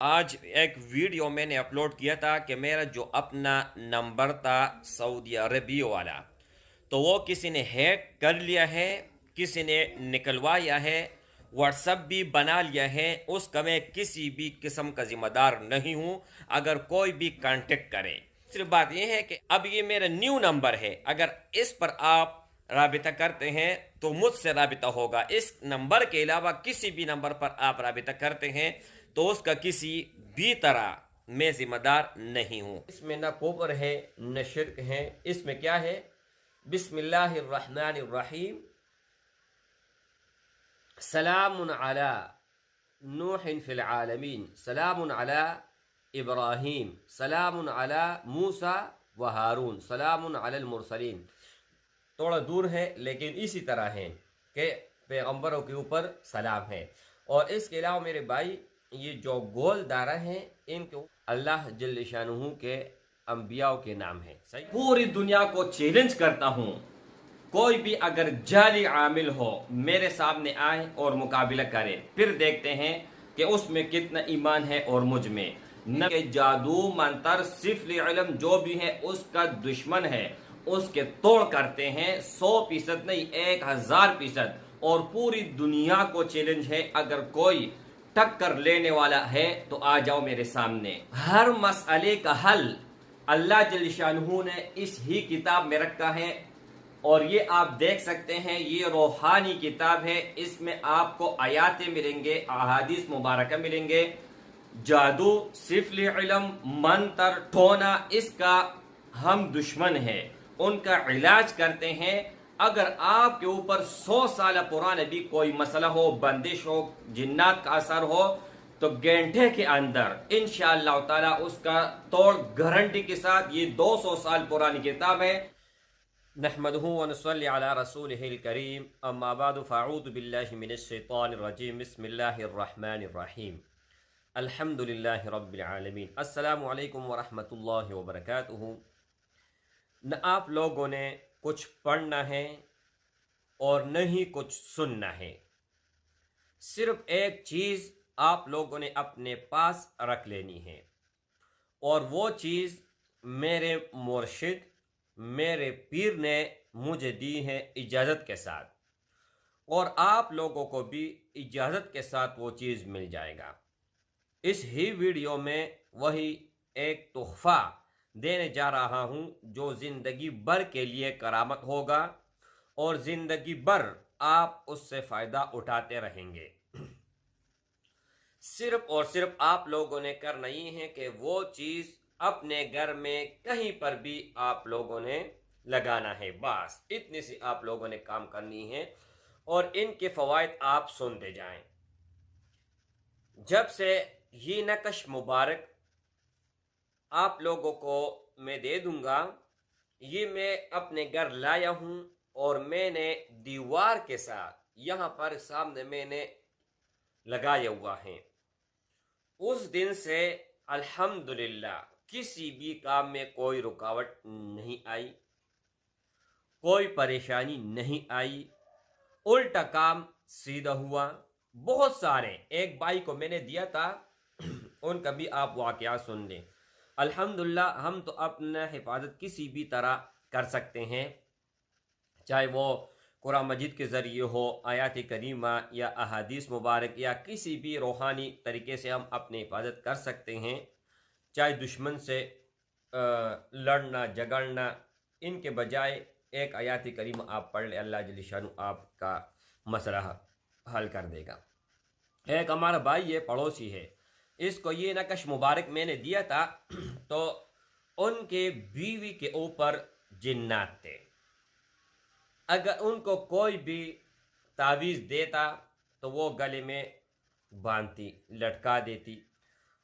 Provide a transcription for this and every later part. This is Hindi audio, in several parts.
आज एक वीडियो मैंने अपलोड किया था कि मेरा जो अपना नंबर था सऊदी अरबिया वाला, तो वो किसी ने हैक कर लिया है, किसी ने निकलवाया है, व्हाट्सअप भी बना लिया है। उसका मैं किसी भी किस्म का जिम्मेदार नहीं हूँ। अगर कोई भी कांटेक्ट करे, सिर्फ बात यह है कि अब ये मेरा न्यू नंबर है। अगर इस पर आप राबिता करते हैं तो मुझसे राबिता होगा। इस नंबर के अलावा किसी भी नंबर पर आप राबिता करते हैं तो उसका किसी भी तरह मैं जिम्मेदार नहीं हूँ। इसमें न कुफ्र है न शिर्क है। इसमें क्या है? बिस्मिल्लाहिर्रहमानिर्रहीम। सलामुन अला नूहिन फिल आलमीन, सलामुन अला इब्राहीम, सलामुन अला मूसा व हारून, सलामुन अलल मुरसलीन। थोड़ा दूर है लेकिन इसी तरह है कि पैगंबरों के ऊपर सलाम है। और इसके अलावा मेरे भाई, ये जो गोल दारा हैं इनके अल्लाह जल्ल शानुहु के अंबियाओं के नाम है। सही, पूरी दुनिया को चैलेंज करता हूँ, कोई भी अगर जाली आमिल हो मेरे सामने आए और मुकाबला करे, फिर देखते हैं कि उसमें कितना ईमान है और मुझ में न के जादू मंतर सिर्फ इल्म जो भी है उसका दुश्मन है, उसके तोड़ करते हैं। 100% नहीं, 1000%। और पूरी दुनिया को चैलेंज है, अगर कोई टक्कर लेने वाला है तो आ जाओ मेरे सामने। हर मसले का हल अल्लाह जल्ल शानुहु ने इस ही किताब में रखा है। और ये आप देख सकते हैं, ये रूहानी किताब है। इसमें आपको आयातें मिलेंगे, अहादीस मुबारक मिलेंगे। जादू, सिफल इल्म, मंतर, टोना, इसका हम दुश्मन है, उनका इलाज करते हैं। अगर आपके ऊपर 100 साल पुराना भी कोई मसला हो, बंदिश हो, जिन्नात का असर हो, तो घंटे के अंदर इंशाअल्लाह ताला उसका तोड़ गारंटी के साथ। ये 200 साल पुरानी किताब है। नहमदुहु व नसल्ली अला रसूलिहिल करीम, अम्मा बाद, फ़अऊज़ु बिल्लाहि मिनश शैतानिर रजीम, बिस्मिल्लाहिर रहमानिर रहीम, अल्हम्दुलिल्लाहि रब्बिल आलमीन, अस्सलामु अलैकुम व रहमतुल्लाहि व बरकातुहू। न आप लोगों ने कुछ पढ़ना है और न ही कुछ सुनना है। सिर्फ एक चीज़ आप लोगों ने अपने पास रख लेनी है, और वो चीज़ मेरे मुर्शिद, मेरे पीर ने मुझे दी है इजाज़त के साथ, और आप लोगों को भी इजाज़त के साथ वो चीज़ मिल जाएगा। इस ही वीडियो में वही एक तोहफ़ा देने जा रहा हूँ जो ज़िंदगी भर के लिए करामत होगा, और ज़िंदगी भर आप उससे फ़ायदा उठाते रहेंगे। सिर्फ और सिर्फ आप लोगों ने करना ही है कि वो चीज़ अपने घर में कहीं पर भी आप लोगों ने लगाना है। बस इतनी सी आप लोगों ने काम करनी है, और इनके फ़वाइद आप सुनते जाएं। जब से ये नक्श मुबारक आप लोगों को मैं दे दूंगा, ये मैं अपने घर लाया हूँ, और मैंने दीवार के साथ यहाँ पर सामने मैंने लगाया हुआ है। उस दिन से अल्हम्दुलिल्लाह किसी भी काम में कोई रुकावट नहीं आई, कोई परेशानी नहीं आई, उल्टा काम सीधा हुआ। बहुत सारे, एक भाई को मैंने दिया था उनका भी आप वाकया सुन लें। अल्हम्दुलिल्लाह हम तो अपना हिफाजत किसी भी तरह कर सकते हैं, चाहे वो कुरान मजीद के ज़रिए हो, आयात करीमा या अहादीस मुबारक, या किसी भी रूहानी तरीके से हम अपनी हिफाजत कर सकते हैं। चाहे दुश्मन से लड़ना झगड़ना, इनके बजाय एक आयात करीमा आप पढ़ ले, अल्लाह जल्ल शानु आपका मसला हल कर देगा। एक हमारा भाई ये पड़ोसी है, इसको ये नक्श मुबारक मैंने दिया था तो उनके बीवी के ऊपर जिन्नात थे। अगर उनको कोई भी तावीज़ देता तो वो गले में बांधती, लटका देती,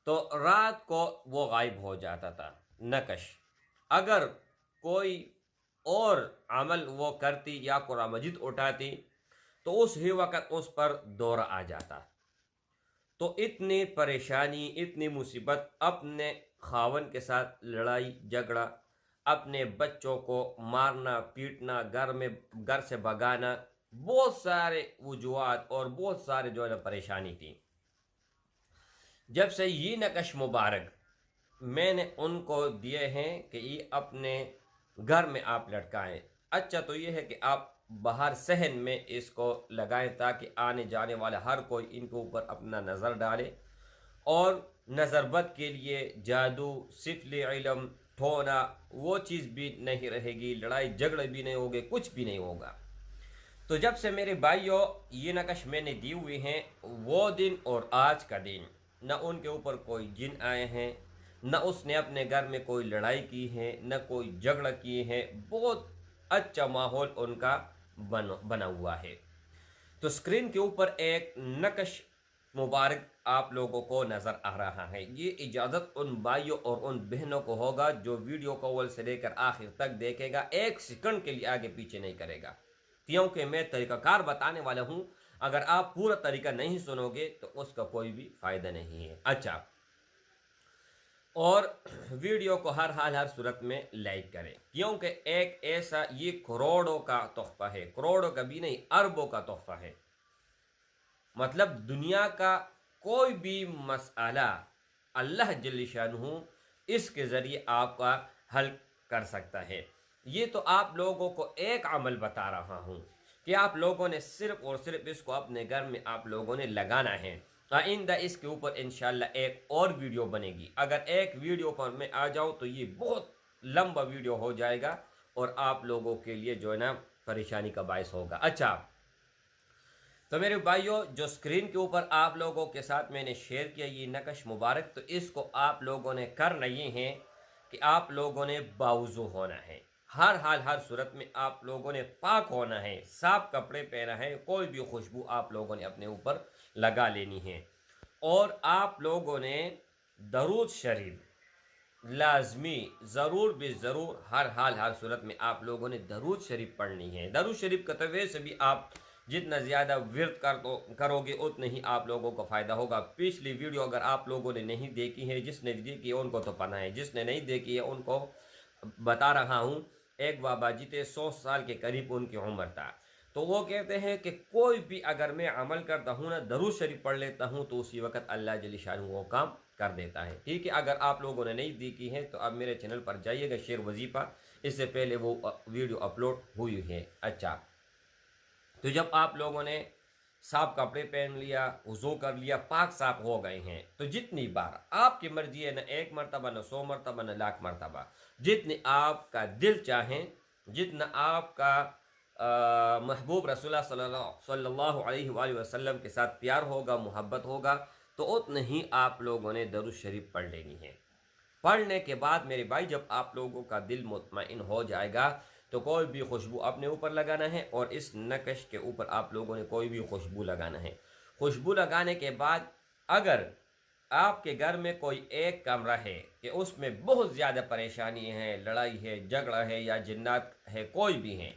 तो रात को वो गायब हो जाता था नकश। अगर कोई और अमल वो करती या कुरान मजीद उठाती तो उस ही वक़्त उस पर दौरा आ जाता। तो इतनी परेशानी, इतनी मुसीबत, अपने खावन के साथ लड़ाई झगड़ा, अपने बच्चों को मारना पीटना, घर से भगाना, बहुत सारे वजूहात और बहुत सारे जो है ना परेशानी थी। जब से ये नकश मुबारक मैंने उनको दिए हैं कि ये अपने घर में आप लटकाएं। अच्छा तो ये है कि आप बाहर सहन में इसको लगाएं ताकि आने जाने वाला हर कोई इनके ऊपर अपना नज़र डाले, और नज़रबद के लिए जादू, सिफली इल्म, ठोना, वो चीज़ भी नहीं रहेगी, लड़ाई झगड़े भी नहीं होंगे, कुछ भी नहीं होगा। तो जब से मेरे भाइयों ये नकश मैंने दी हुई हैं, वो दिन और आज का दिन, न उनके ऊपर कोई जिन आए हैं, न उसने अपने घर में कोई लड़ाई की है, न कोई झगड़ा किए हैं। बहुत अच्छा माहौल उनका बना हुआ है। तो स्क्रीन के ऊपर एक नकश मुबारक आप लोगों को नज़र आ रहा है। ये इजाज़त उन भाइयों और उन बहनों को होगा जो वीडियो को अव्वल से लेकर आखिर तक देखेगा, एक सेकंड के लिए आगे पीछे नहीं करेगा, क्योंकि मैं तरीक़ाकार बताने वाला हूँ। अगर आप पूरा तरीका नहीं सुनोगे तो उसका कोई भी फ़ायदा नहीं है। अच्छा, और वीडियो को हर हाल हर सूरत में लाइक करें, क्योंकि एक ऐसा ये करोड़ों का तोहफा है, करोड़ों का भी नहीं अरबों का तोहफा है। मतलब दुनिया का कोई भी मसला अल्लाह जल्ल शानहू इसके ज़रिए आपका हल कर सकता है। ये तो आप लोगों को एक अमल बता रहा हूँ कि आप लोगों ने सिर्फ़ और सिर्फ इसको अपने घर में आप लोगों ने लगाना है। आइंदा इसके ऊपर इंशाल्लाह एक और वीडियो बनेगी। अगर एक वीडियो पर मैं आ जाऊँ तो ये बहुत लंबा वीडियो हो जाएगा और आप लोगों के लिए जो है ना परेशानी का बायस होगा। अच्छा, तो मेरे भाइयों जो स्क्रीन के ऊपर आप लोगों के साथ मैंने शेयर किया ये नकश मुबारक, तो इसको आप लोगों ने करना ये है कि आप लोगों ने बावजू होना है, हर हाल हर सूरत में आप लोगों ने पाक होना है, साफ कपड़े पहना है, कोई भी खुशबू आप लोगों ने अपने ऊपर लगा लेनी है, और आप लोगों ने दरूद शरीफ लाजमी ज़रूर ज़रूर हर हाल हर सूरत में आप लोगों ने दरूद शरीफ पढ़नी है। दरूद शरीफ का तवे से भी आप जितना ज़्यादा विर्द करोगे उतना ही आप लोगों को फ़ायदा होगा। पिछली वीडियो अगर आप लोगों ने नहीं देखी है, जिसने देखी है उनको तो पता है, जिसने नहीं देखी है उनको बता रहा हूँ। एक बाबा जी थे, 100 साल के करीब उनकी उम्र था, तो वो कहते हैं कि कोई भी अगर मैं अमल करता हूँ ना, दरूद शरीफ पढ़ लेता हूँ, तो उसी वक्त अल्लाह जल्ल शानहू वो काम कर देता है। ठीक है, अगर आप लोगों ने नहीं देखी है तो अब मेरे चैनल पर जाइएगा, शेर वजीफ़ा, इससे पहले वो वीडियो अपलोड हुई है। अच्छा, तो जब आप लोगों ने साफ कपड़े पहन लिया, वज़ू कर लिया, पाक साफ हो गए हैं, तो जितनी बार आपकी मर्जी है, न 1 मरतबा, न 100 मरतबा, न लाख मरतबा, जितनी आपका दिल चाहे, जितना आपका महबूब रसूलुल्लाह सल्लल्लाहु अलैहि वसल्लम के साथ प्यार होगा, मोहब्बत होगा, तो उतने ही आप लोगों ने दरूद शरीफ पढ़ लेनी है। पढ़ने के बाद मेरे भाई जब आप लोगों का दिल मुतमईन हो जाएगा तो कोई भी खुशबू अपने ऊपर लगाना है, और इस नकश के ऊपर आप लोगों ने कोई भी खुशबू लगाना है। खुशबू लगाने के बाद अगर आपके घर में कोई एक कमरा है कि उसमें बहुत ज़्यादा परेशानी है, लड़ाई है, झगड़ा है, या जिन्नात है, कोई भी है,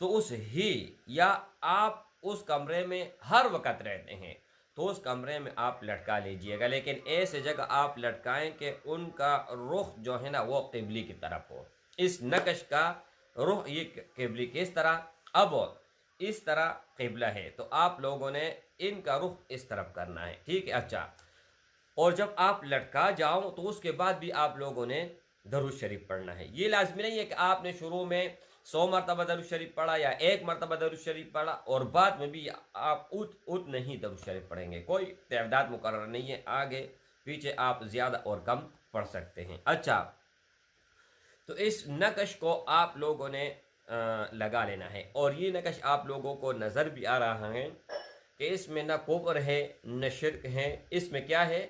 तो उस ही या आप उस कमरे में हर वक्त रहते हैं तो उस कमरे में आप लटका लीजिएगा, लेकिन ऐसे जगह आप लटकाएं कि उनका रुख जो है ना वो क़िबली की तरफ हो। इस नकश का रुख ये क़िबली किस तरह, अब इस तरह क़िबला है तो आप लोगों ने इनका रुख इस तरफ करना है। ठीक है। अच्छा, और जब आप लटका जाओ तो उसके बाद भी आप लोगों ने दरूद शरीफ पढ़ना है। ये लाजमी नहीं है कि आपने शुरू में 100 मरतबा दरूद शरीफ पढ़ा या 1 मरतबा दरूद शरीफ पढ़ा और बाद में भी आप उत नहीं दरूद शरीफ पढ़ेंगे। कोई तादाद मुकर्रर नहीं है, आगे पीछे आप ज़्यादा और कम पढ़ सकते हैं। अच्छा, तो इस नकश को आप लोगों ने लगा लेना है, और ये नकश आप लोगों को नज़र भी आ रहा है कि इसमें न कुफ्र है न शिर्क है। इसमें क्या है,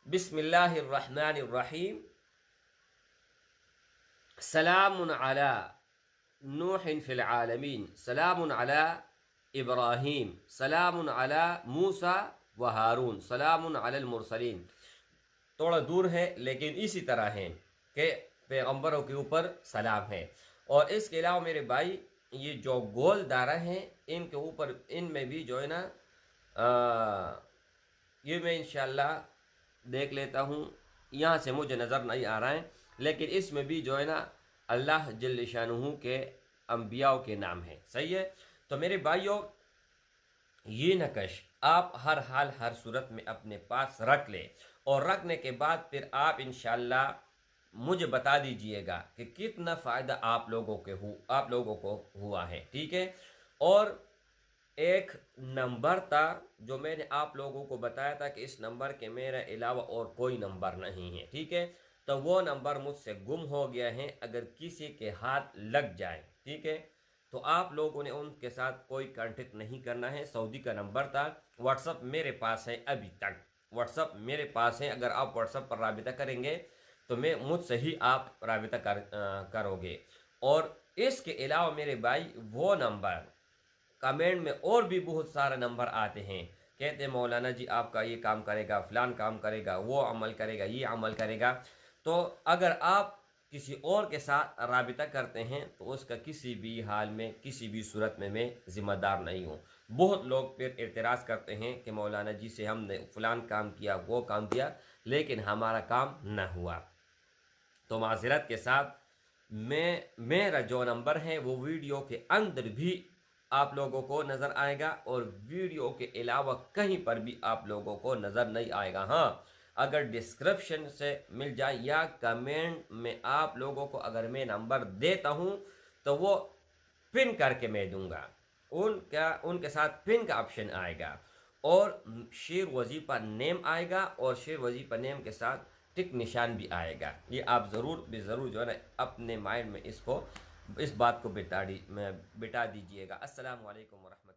बिस्मिल्लाहिर्रहमानिर्रहीम, सलामुन अला नूहिन फिल आलमीन, सलामुन अला इब्राहीम, सलामुन अला मूसा व हारून, सलामुन अलल मुरसलीन। थोड़ा दूर है लेकिन इसी तरह है कि पैगम्बरों के ऊपर सलाम है। और इसके अलावा मेरे भाई ये जो गोल दारा हैं इनके ऊपर, इनमें भी जो है ना ये मैं इंशाल्लाह देख लेता हूँ, यहाँ से मुझे नज़र नहीं आ रहा है, लेकिन इसमें भी जो है ना अल्लाह जल्ल शानहू के अंबियाओं के नाम है। सही है। तो मेरे भाइयों ये नकश आप हर हाल हर सूरत में अपने पास रख ले, और रखने के बाद फिर आप इंशाल्लाह मुझे बता दीजिएगा कि कितना फ़ायदा आप लोगों को हुआ है, ठीक है। और एक नंबर था जो मैंने आप लोगों को बताया था कि इस नंबर के मेरे अलावा और कोई नंबर नहीं है, ठीक है। तो वो नंबर मुझसे गुम हो गया है, अगर किसी के हाथ लग जाए, ठीक है, तो आप लोगों ने उनके साथ कोई कांटेक्ट नहीं करना है। सऊदी का नंबर था, व्हाट्सअप मेरे पास है, अभी तक व्हाट्सअप मेरे पास है। अगर आप व्हाट्सअप पर राबिता करेंगे तो मैं मुझसे ही आप राबिता करोगे। और इसके अलावा मेरे भाई वो नंबर, कमेंट में और भी बहुत सारे नंबर आते हैं, कहते हैं मौलाना जी आपका ये काम करेगा, फलान काम करेगा, वो अमल करेगा, ये अमल करेगा। तो अगर आप किसी और के साथ राबिता करते हैं तो उसका किसी भी हाल में, किसी भी सूरत में मैं ज़िम्मेदार नहीं हूँ। बहुत लोग फिर एतराज़ करते हैं कि मौलाना जी से हमने फलान काम किया, वो काम किया, लेकिन हमारा काम न हुआ। तो माज़रत के साथ मेरा जो नंबर है वो वीडियो के अंदर भी आप लोगों को नज़र आएगा और वीडियो के अलावा कहीं पर भी आप लोगों को नज़र नहीं आएगा। हाँ, अगर डिस्क्रिप्शन से मिल जाए या कमेंट में आप लोगों को अगर मैं नंबर देता हूँ तो वो पिन करके मैं दूंगा, उनके साथ पिन का ऑप्शन आएगा और शेर वजीफ़ा नेम आएगा और शेर वजीफ़ा नेम के साथ टिक निशान भी आएगा। ये आप ज़रूर ज़रूर जो है ना अपने माइंड में इस बात को बिठा दीजिएगा। अस्सलाम वालेकुम वरहमतुल्लाह।